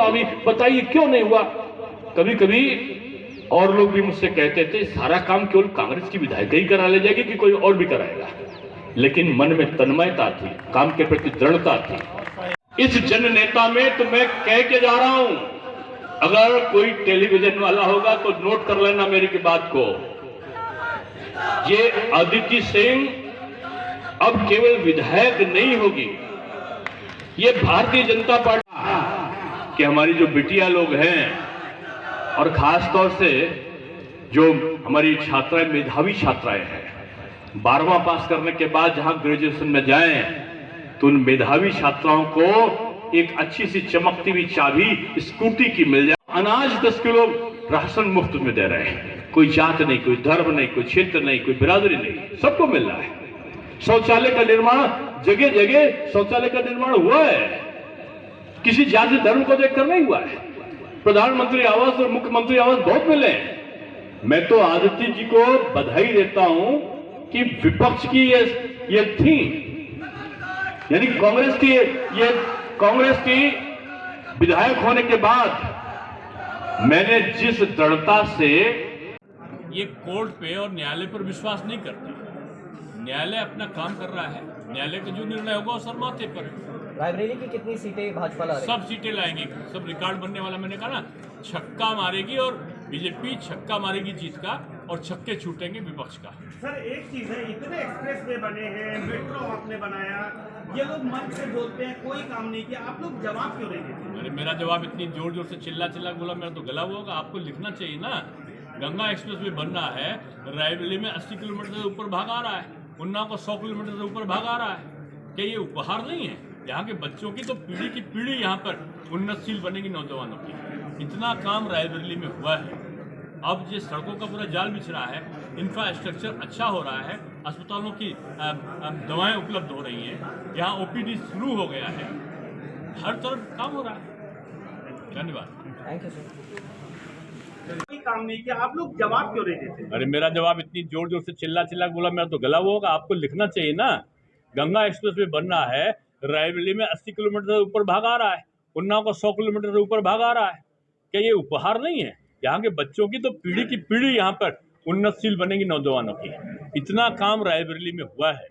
अभी बताइए क्यों नहीं हुआ। कभी कभी और लोग भी मुझसे कहते थे सारा काम केवल कांग्रेस की विधायक ही करा ले जाएगी कि कोई और भी कराएगा, लेकिन मन में तन्मयता थी, काम के प्रति दृढ़ता थी। इस जन नेता में तो मैं कह के जा रहा हूं, अगर कोई टेलीविजन वाला होगा तो नोट कर लेना मेरी की बात को। ये अदिति सिंह अब केवल विधायक नहीं होगी, ये भारतीय जनता पार्टी कि हमारी जो बिटिया लोग हैं और खास तौर से जो हमारी छात्राएं, मेधावी छात्राएं हैं, 12वां पास करने के बाद जहां ग्रेजुएशन में जाएं तो उन मेधावी छात्राओं को एक अच्छी सी चमकती हुई चाबी स्कूटी की मिल जाए। अनाज 10 किलो राशन मुफ्त में दे रहे हैं, कोई जात नहीं, कोई धर्म नहीं, कोई क्षेत्र नहीं, कोई बिरादरी नहीं, सबको मिल रहा है। शौचालय का निर्माण जगह जगह शौचालय का निर्माण हुआ है, किसी जाति धर्म को देखकर नहीं हुआ है। प्रधानमंत्री आवास और मुख्यमंत्री आवास बहुत मिले हैं। मैं तो आदित्य जी को बधाई देता हूं कि विपक्ष की ये थी, यानी कांग्रेस की विधायक होने के बाद मैंने जिस दृढ़ता से ये कोर्ट पे और न्यायालय पर विश्वास नहीं करते। न्यायालय अपना काम कर रहा है, न्यायालय का जो निर्णय होगा वो सरमाथे पर है। रायबरेली की कितनी सीटें भाजपा ला रही है? सब सीटें लाएंगे, सब रिकॉर्ड बनने वाला। मैंने कहा ना, छक्का मारेगी और बीजेपी छक्का मारेगी जीत का, और छक्के छूटेंगे विपक्ष का। सर एक चीज है, इतने एक्सप्रेस वे बने हैं, मेट्रो आपने बनाया, ये लोग मन से बोलते हैं कोई काम नहीं किया, आप लोग जवाब क्यों नहीं देते? अरे मेरा जवाब इतनी जोर जोर से चिल्ला बोला, मेरा तो गला हुआ होगा। आपको लिखना चाहिए ना, गंगा एक्सप्रेस वे बन रहा है, रायबरेली में 80 किलोमीटर से ऊपर भाग आ रहा है, उन्नाव को 100 किलोमीटर से ऊपर भाग आ रहा है। क्या ये उपहार नहीं है? यहाँ के बच्चों की तो पीढ़ी की पीढ़ी यहाँ पर उन्नतशील बनेगी, नौजवानों की। इतना काम रायबरेली में हुआ है। अब ये सड़कों का पूरा जाल बिछ रहा है, इंफ्रास्ट्रक्चर अच्छा हो रहा है, अस्पतालों की दवाएं उपलब्ध हो रही हैं, यहाँ ओपीडी शुरू हो गया है, हर तरफ काम हो रहा है। धन्यवाद। Thank you sir. कोई काम नहीं किया, आप लोग जवाब क्यों नहीं देते? अरे मेरा जवाब इतनी जोर जोर से चिल्ला बोला, मेरा तो गला हुआ होगा। आपको लिखना चाहिए ना, गंगा एक्सप्रेस वे बन रहा है, रायबरेली में 80 किलोमीटर से ऊपर भाग आ रहा है, उन्नाव को 100 किलोमीटर से ऊपर भाग आ रहा है। क्या ये उपहार नहीं है? यहाँ के बच्चों की तो पीढ़ी की पीढ़ी यहाँ पर उन्नतशील बनेगी, नौजवानों की। इतना काम रायबरेली में हुआ है।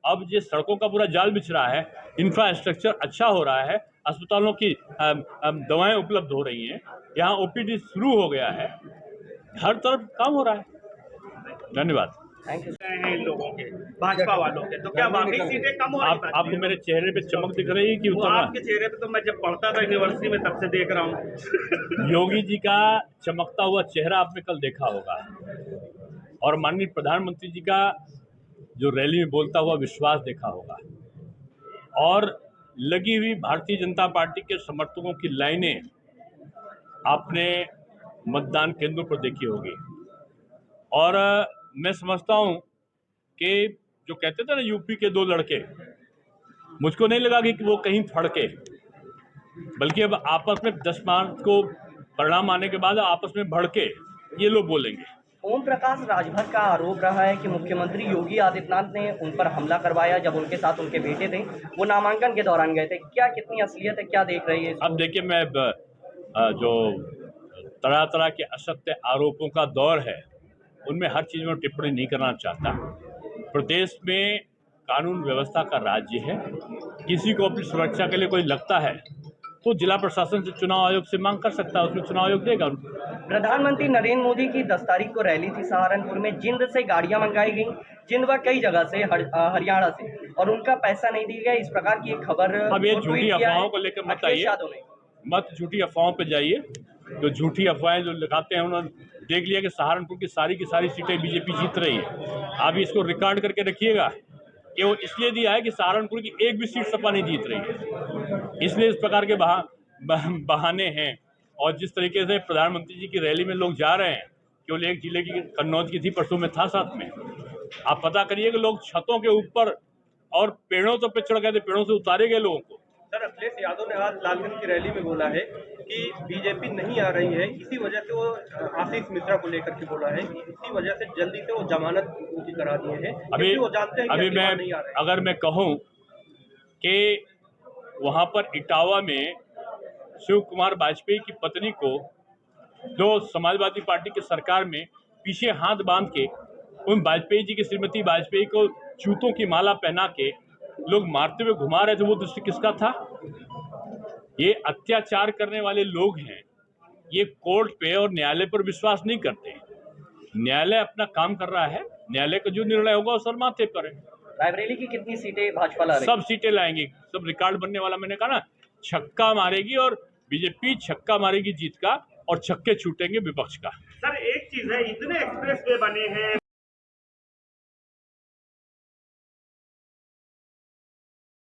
अब ये सड़कों का पूरा जाल बिछ रहा है, इंफ्रास्ट्रक्चर अच्छा हो रहा है, अस्पतालों की दवाएं उपलब्ध हो रही हैं, यहाँ ओपीडी शुरू हो गया है, हर तरफ काम हो रहा है। धन्यवाद। Thank you. हैं इन लोगों के, भाजपा वालों के, तो क्या वाकई सीटें कम हो रही? आपको मेरे चेहरे पे चमक दिख रही है कि वो आपके चेहरे पे तो मैं जब पढ़ता था यूनिवर्सिटी में तब से देख रहा हूँ। योगी जी का चमकता हुआ चेहरा आपने कल देखा होगा, और माननीय प्रधानमंत्री जी का जो रैली में बोलता हुआ विश्वास देखा होगा, और लगी हुई भारतीय जनता पार्टी के समर्थकों की लाइनें आपने मतदान केंद्रों पर देखी होगी। और मैं समझता हूं कि जो कहते थे ना यूपी के 2 लड़के, मुझको नहीं लगा कि वो कहीं फड़के, बल्कि अब आपस में 10 मार्च को परिणाम आने के बाद आपस में भड़के ये लोग बोलेंगे। ओम प्रकाश राजभर का आरोप रहा है कि मुख्यमंत्री योगी आदित्यनाथ ने उन पर हमला करवाया जब उनके साथ उनके बेटे थे, वो नामांकन के दौरान गए थे। क्या कितनी असलियत है, क्या देख रही है? अब देखिए, मैं जो तरह तरह के असत्य आरोपों का दौर है उनमें हर चीज़ में टिप्पणी नहीं करना चाहता। प्रदेश में कानून व्यवस्था का राज्य है, किसी को अपनी सुरक्षा के लिए कोई लगता है तो जिला प्रशासन से चुनाव आयोग से मांग कर सकता है, उसमें चुनाव आयोग देगा। प्रधानमंत्री नरेंद्र मोदी की 10 तारीख को रैली थी सहारनपुर में, जिंद से गाड़ियां मंगाई गई, जिंद व कई जगह से हरियाणा से, और उनका पैसा नहीं दिया गया, इस प्रकार की एक खबर। अब ये झूठी अफवाहों को लेकर मत आइए, मत झूठी अफवाहों पे जाइए। जो झूठी अफवाहें जो लगाते हैं, उन्होंने देख लिया कि सहारनपुर की सारी सीटें बीजेपी जीत रही है। आप इसको रिकॉर्ड करके रखिएगा कि वो इसलिए दिया है कि सहारनपुर की एक भी सीट सपा नहीं जीत रही है, इसलिए इस प्रकार के बहाने हैं। और जिस तरीके से प्रधानमंत्री जी की रैली में लोग जा रहे हैं, केवल एक जिले की कन्नौज की थी, परसों में था साथ में, आप पता करिए कि लोग छतों के ऊपर और पेड़ों तो पे चढ़ गए थे, पेड़ों से उतारे गए लोगों को। सर अखिलेश यादव ने आज लालगंज की रैली में बोला है कि बीजेपी नहीं आ रही है, इसी वजह से वो आशीष मिश्रा को लेकर के बोला है कि इसी वजह से जल्दी से वो जमानत उनकी करा दिए हैं। अभी वो जानते हैं कि अभी मैं नहीं आ रहे। अगर मैं कहूँ कि वहाँ पर इटावा में शिव कुमार वाजपेयी की पत्नी को जो समाजवादी पार्टी की सरकार में पीछे हाथ बांध के उन वाजपेयी जी की श्रीमती वाजपेयी को जूतों की माला पहना के लोग मारते हुए घुमा रहे थे, वो दृश्य किसका था? ये अत्याचार करने वाले लोग हैं, ये कोर्ट पे और न्यायालय पर विश्वास नहीं करते। न्यायालय अपना काम कर रहा है, न्यायालय का जो निर्णय होगा वो सर माथे पर है। रायबरेली की कितनी सीटें भाजपा ला रही है? सब सीटें लाएंगी, सब रिकॉर्ड बनने वाला। मैंने कहा ना, छक्का मारेगी और बीजेपी छक्का मारेगी जीत का, और छक्के छूटेंगे विपक्ष का। सर एक चीज है, इतने एक्सप्रेस वे बने हैं,